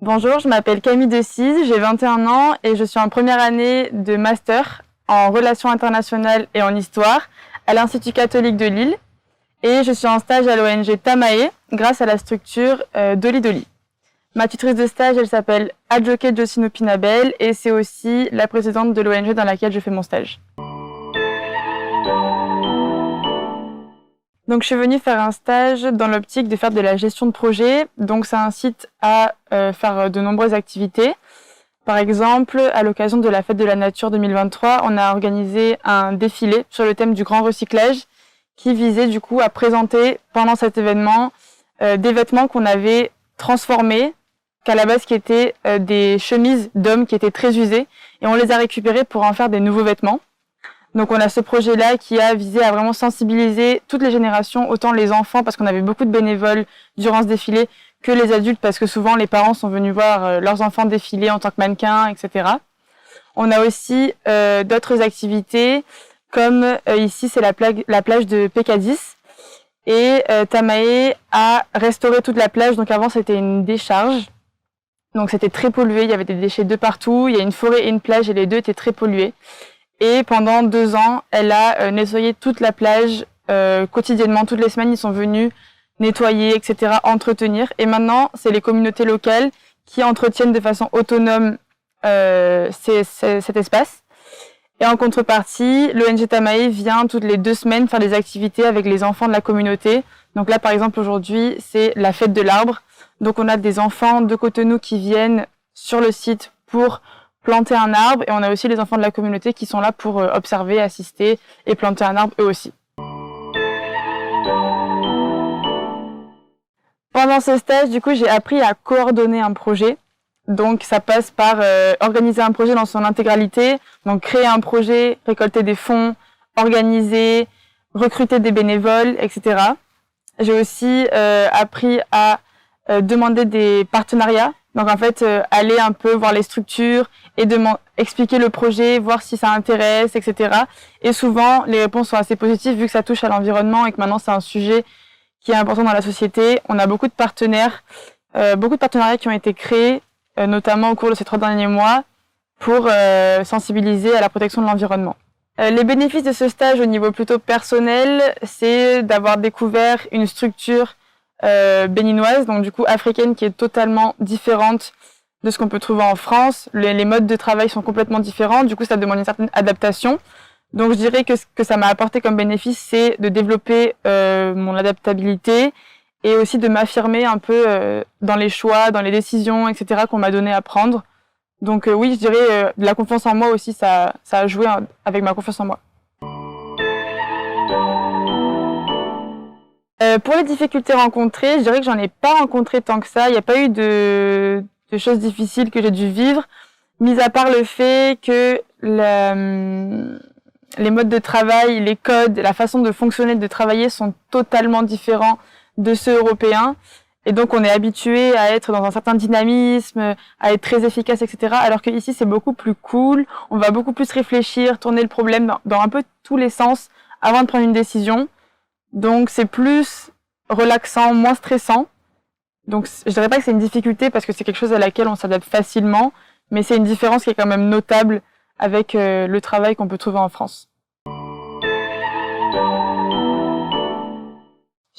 Bonjour, je m'appelle Camille Decise, j'ai 21 ans et je suis en première année de master en relations internationales et en histoire à l'Institut catholique de Lille et je suis en stage à l'ONG Tamae grâce à la structure Doli Doli. Ma tutrice de stage, elle s'appelle Adjoke Josino Pinabel et c'est aussi la présidente de l'ONG dans laquelle je fais mon stage. Donc je suis venue faire un stage dans l'optique de faire de la gestion de projet. Donc ça incite à faire de nombreuses activités. Par exemple, à l'occasion de la Fête de la Nature 2023, on a organisé un défilé sur le thème du grand recyclage qui visait du coup à présenter pendant cet événement des vêtements qu'on avait transformés, qu'à la base qui étaient des chemises d'hommes qui étaient très usées et on les a récupérés pour en faire des nouveaux vêtements. Donc on a ce projet-là qui a visé à vraiment sensibiliser toutes les générations, autant les enfants parce qu'on avait beaucoup de bénévoles durant ce défilé, que les adultes parce que souvent les parents sont venus voir leurs enfants défiler en tant que mannequins, etc. On a aussi d'autres activités comme ici c'est la plage de Pécadis et Tamae a restauré toute la plage. Donc avant c'était une décharge, donc c'était très pollué, il y avait des déchets de partout, il y a une forêt et une plage et les deux étaient très pollués. Et pendant 2 ans, elle a nettoyé toute la plage quotidiennement. Toutes les semaines, ils sont venus nettoyer, etc., entretenir. Et maintenant, c'est les communautés locales qui entretiennent de façon autonome cet espace. Et en contrepartie, l'ONG Tamae vient toutes les 2 semaines faire des activités avec les enfants de la communauté. Donc là, par exemple, aujourd'hui, c'est la fête de l'arbre. Donc on a des enfants de Cotonou qui viennent sur le site pour planter un arbre et on a aussi les enfants de la communauté qui sont là pour observer, assister et planter un arbre eux aussi. Pendant ce stage, du coup, j'ai appris à coordonner un projet. Donc ça passe par organiser un projet dans son intégralité, donc créer un projet, récolter des fonds, organiser, recruter des bénévoles, etc. J'ai aussi appris à demander des partenariats. Donc en fait, aller un peu voir les structures et expliquer le projet, voir si ça intéresse, etc. Et souvent, les réponses sont assez positives vu que ça touche à l'environnement et que maintenant c'est un sujet qui est important dans la société. On a beaucoup de partenariats qui ont été créés, notamment au cours de ces 3 derniers mois, pour sensibiliser à la protection de l'environnement. Les bénéfices de ce stage au niveau plutôt personnel, c'est d'avoir découvert une structure béninoise, donc du coup africaine, qui est totalement différente de ce qu'on peut trouver en France. Les modes de travail sont complètement différents, du coup ça demande une certaine adaptation. Donc je dirais que ce que ça m'a apporté comme bénéfice, c'est de développer mon adaptabilité et aussi de m'affirmer un peu dans les choix, dans les décisions, etc. qu'on m'a donné à prendre. Donc oui, je dirais de la confiance en moi aussi, ça a joué avec ma confiance en moi. Pour les difficultés rencontrées, je dirais que j'en ai pas rencontré tant que ça. Il n'y a pas eu de choses difficiles que j'ai dû vivre, mis à part le fait que les modes de travail, les codes, la façon de fonctionner, de travailler sont totalement différents de ceux européens. Et donc on est habitué à être dans un certain dynamisme, à être très efficace, etc. Alors que ici c'est beaucoup plus cool, on va beaucoup plus réfléchir, tourner le problème dans un peu tous les sens avant de prendre une décision. Donc c'est plus relaxant, moins stressant. Donc je dirais pas que c'est une difficulté parce que c'est quelque chose à laquelle on s'adapte facilement, mais c'est une différence qui est quand même notable avec le travail qu'on peut trouver en France.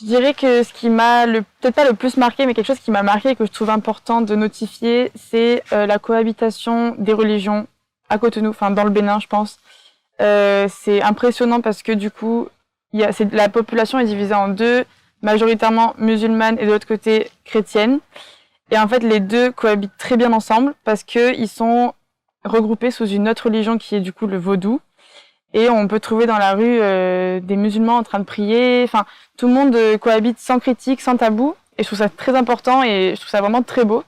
Je dirais que ce qui m'a peut-être pas le plus marqué, mais quelque chose qui m'a marqué et que je trouve important de notifier, c'est la cohabitation des religions à Cotonou, enfin dans le Bénin, je pense. C'est impressionnant parce que du coup, la population est divisée en 2, majoritairement musulmane et de l'autre côté chrétienne. Et en fait, les deux cohabitent très bien ensemble parce que ils sont regroupés sous une autre religion qui est du coup le vaudou. Et on peut trouver dans la rue des musulmans en train de prier. Enfin, tout le monde cohabite sans critique, sans tabou. Et je trouve ça très important et je trouve ça vraiment très beau.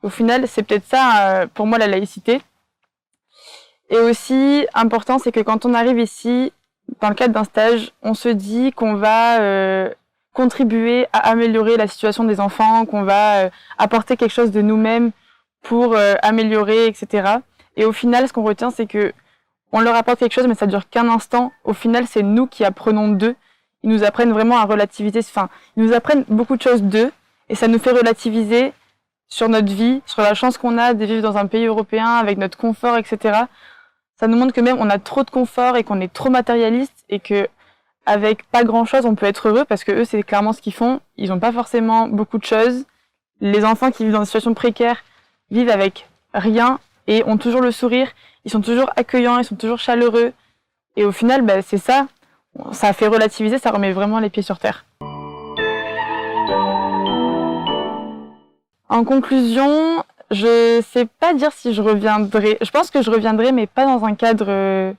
Au final, c'est peut-être ça, pour moi, la laïcité. Et aussi, important, c'est que quand on arrive ici, dans le cadre d'un stage, on se dit qu'on va contribuer à améliorer la situation des enfants, qu'on va apporter quelque chose de nous-mêmes pour améliorer, etc. Et au final, ce qu'on retient, c'est que on leur apporte quelque chose, mais ça dure qu'un instant. Au final, c'est nous qui apprenons d'eux. Ils nous apprennent vraiment à relativiser. Enfin, ils nous apprennent beaucoup de choses d'eux, et ça nous fait relativiser sur notre vie, sur la chance qu'on a de vivre dans un pays européen avec notre confort, etc. Ça nous montre que même on a trop de confort et qu'on est trop matérialiste et que avec pas grand-chose, on peut être heureux parce que eux, c'est clairement ce qu'ils font. Ils n'ont pas forcément beaucoup de choses. Les enfants qui vivent dans des situations précaires vivent avec rien et ont toujours le sourire. Ils sont toujours accueillants, ils sont toujours chaleureux. Et au final, c'est ça. Ça fait relativiser, ça remet vraiment les pieds sur terre. En conclusion, je sais pas dire si je reviendrai. Je pense que je reviendrai, mais pas dans un cadre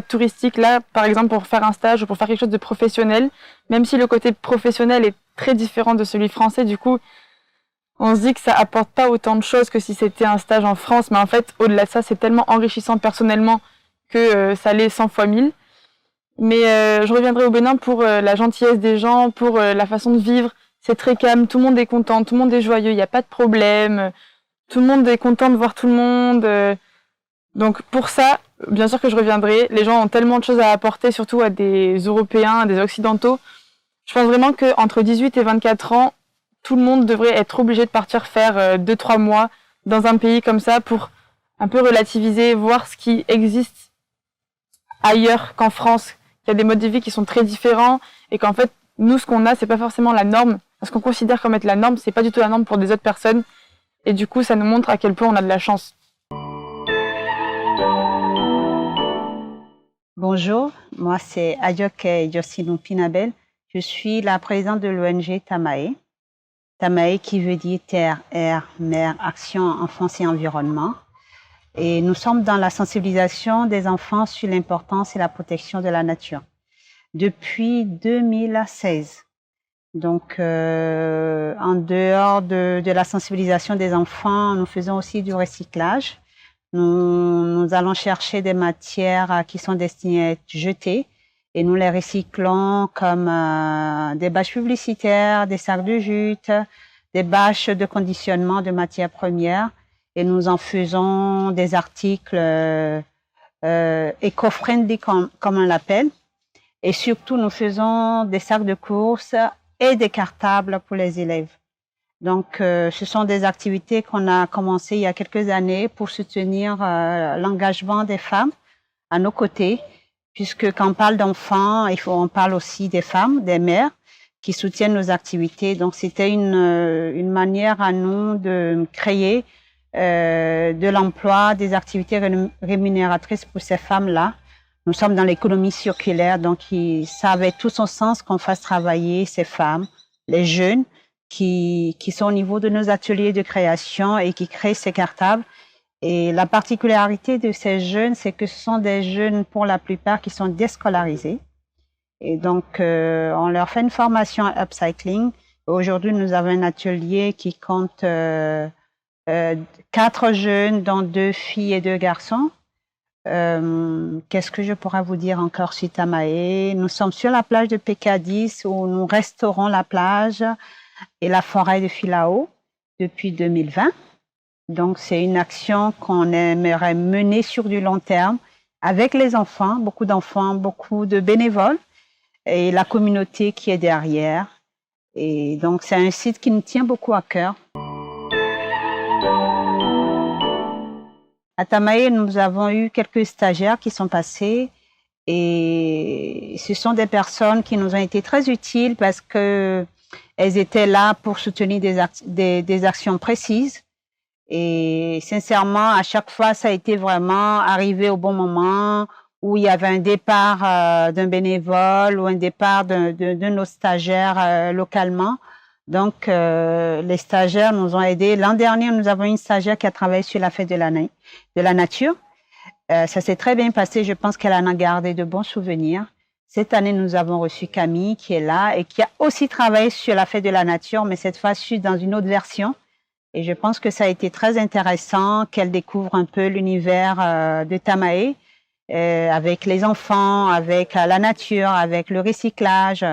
touristique. Là, par exemple, pour faire un stage ou pour faire quelque chose de professionnel. Même si le côté professionnel est très différent de celui français, du coup, on se dit que ça apporte pas autant de choses que si c'était un stage en France. Mais en fait, au-delà de ça, c'est tellement enrichissant personnellement que ça l'est 100 fois 1000. Mais je reviendrai au Bénin pour la gentillesse des gens, pour la façon de vivre. C'est très calme, tout le monde est content, tout le monde est joyeux, il n'y a pas de problème. Tout le monde est content de voir tout le monde. Donc pour ça, bien sûr que je reviendrai. Les gens ont tellement de choses à apporter, surtout à des Européens, à des Occidentaux. Je pense vraiment qu'entre 18 et 24 ans, tout le monde devrait être obligé de partir faire 2-3 mois dans un pays comme ça pour un peu relativiser, voir ce qui existe ailleurs qu'en France, qu'il y a des modes de vie qui sont très différents et qu'en fait, nous, ce qu'on a, c'est pas forcément la norme. Ce qu'on considère comme être la norme, c'est pas du tout la norme pour des autres personnes. Et du coup, ça nous montre à quel point on a de la chance. Bonjour, moi c'est Adjoke Josinou Pinabel. Je suis la présidente de l'ONG Tamae. Tamae qui veut dire Terre, Air, Mer, Action, Enfance et Environnement. Et nous sommes dans la sensibilisation des enfants sur l'importance et la protection de la nature depuis 2016. Donc, en dehors de la sensibilisation des enfants, nous faisons aussi du recyclage. Nous allons chercher des matières qui sont destinées à être jetées et nous les recyclons comme des bâches publicitaires, des sacs de jute, des bâches de conditionnement de matières premières et nous en faisons des articles éco-friendly comme on l'appelle. Et surtout, nous faisons des sacs de course et des cartables pour les élèves. Donc, ce sont des activités qu'on a commencées il y a quelques années pour soutenir l'engagement des femmes à nos côtés, puisque quand on parle d'enfants, on parle aussi des femmes, des mères qui soutiennent nos activités. Donc, c'était une manière à nous de créer de l'emploi, des activités rémunératrices pour ces femmes-là. Nous sommes dans l'économie circulaire, donc ça avait tout son sens qu'on fasse travailler ces femmes, les jeunes, qui sont au niveau de nos ateliers de création et qui créent ces cartables. Et la particularité de ces jeunes, c'est que ce sont des jeunes, pour la plupart, qui sont déscolarisés. Et donc, on leur fait une formation à upcycling. Aujourd'hui, nous avons un atelier qui compte 4 jeunes, dont 2 filles et 2 garçons. Qu'est-ce que je pourrais vous dire encore sur Tamae? Nous sommes sur la plage de PK10 où nous restaurons la plage et la forêt de Filao depuis 2020. Donc, c'est une action qu'on aimerait mener sur du long terme avec les enfants, beaucoup de bénévoles et la communauté qui est derrière. Et donc, c'est un site qui nous tient beaucoup à cœur. À Tamae, nous avons eu quelques stagiaires qui sont passés et ce sont des personnes qui nous ont été très utiles parce que elles étaient là pour soutenir des actions précises. Et sincèrement, à chaque fois, ça a été vraiment arrivé au bon moment où il y avait un départ d'un bénévole ou un départ de nos stagiaires localement. Donc, les stagiaires nous ont aidés. L'an dernier, nous avons une stagiaire qui a travaillé sur la fête de la nature. Ça s'est très bien passé. Je pense qu'elle en a gardé de bons souvenirs. Cette année, nous avons reçu Camille qui est là et qui a aussi travaillé sur la fête de la nature, mais cette fois-ci dans une autre version. Et je pense que ça a été très intéressant qu'elle découvre un peu l'univers de Tamae avec les enfants, avec la nature, avec le recyclage.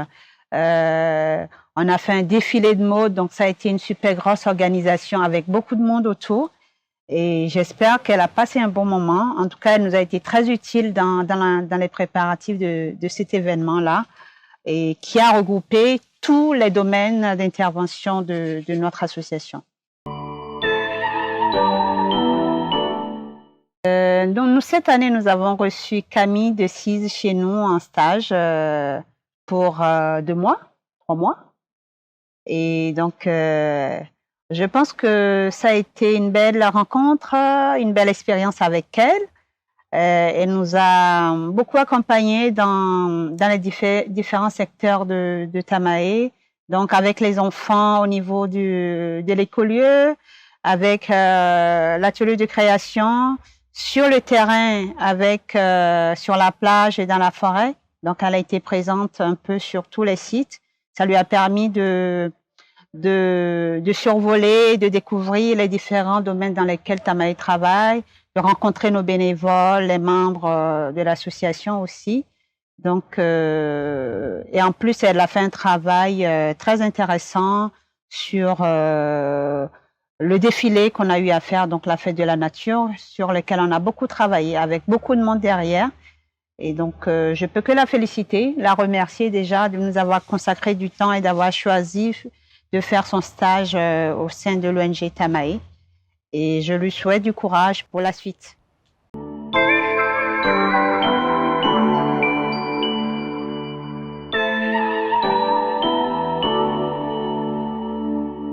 On a fait un défilé de mode, donc ça a été une super grosse organisation avec beaucoup de monde autour. Et j'espère qu'elle a passé un bon moment. En tout cas, elle nous a été très utile dans les préparatifs de cet événement-là et qui a regroupé tous les domaines d'intervention de notre association. Donc, nous, cette année, nous avons reçu Camille de CISE chez nous en stage pour 2 mois, 3 mois. Et donc, je pense que ça a été une belle rencontre, une belle expérience avec elle. Elle nous a beaucoup accompagnés dans les différents secteurs de Tamae, donc avec les enfants au niveau de l'écolieu, avec l'atelier de création, sur le terrain, avec sur la plage et dans la forêt. Donc, elle a été présente un peu sur tous les sites. Ça lui a permis de survoler, de découvrir les différents domaines dans lesquels Tamae travaille, de rencontrer nos bénévoles, les membres de l'association aussi. Donc, et en plus, elle a fait un travail très intéressant sur le défilé qu'on a eu à faire, donc la fête de la nature, sur lequel on a beaucoup travaillé, avec beaucoup de monde derrière. Et donc, je peux que la féliciter, la remercier déjà de nous avoir consacré du temps et d'avoir choisi de faire son stage au sein de l'ONG Tamae. Et je lui souhaite du courage pour la suite.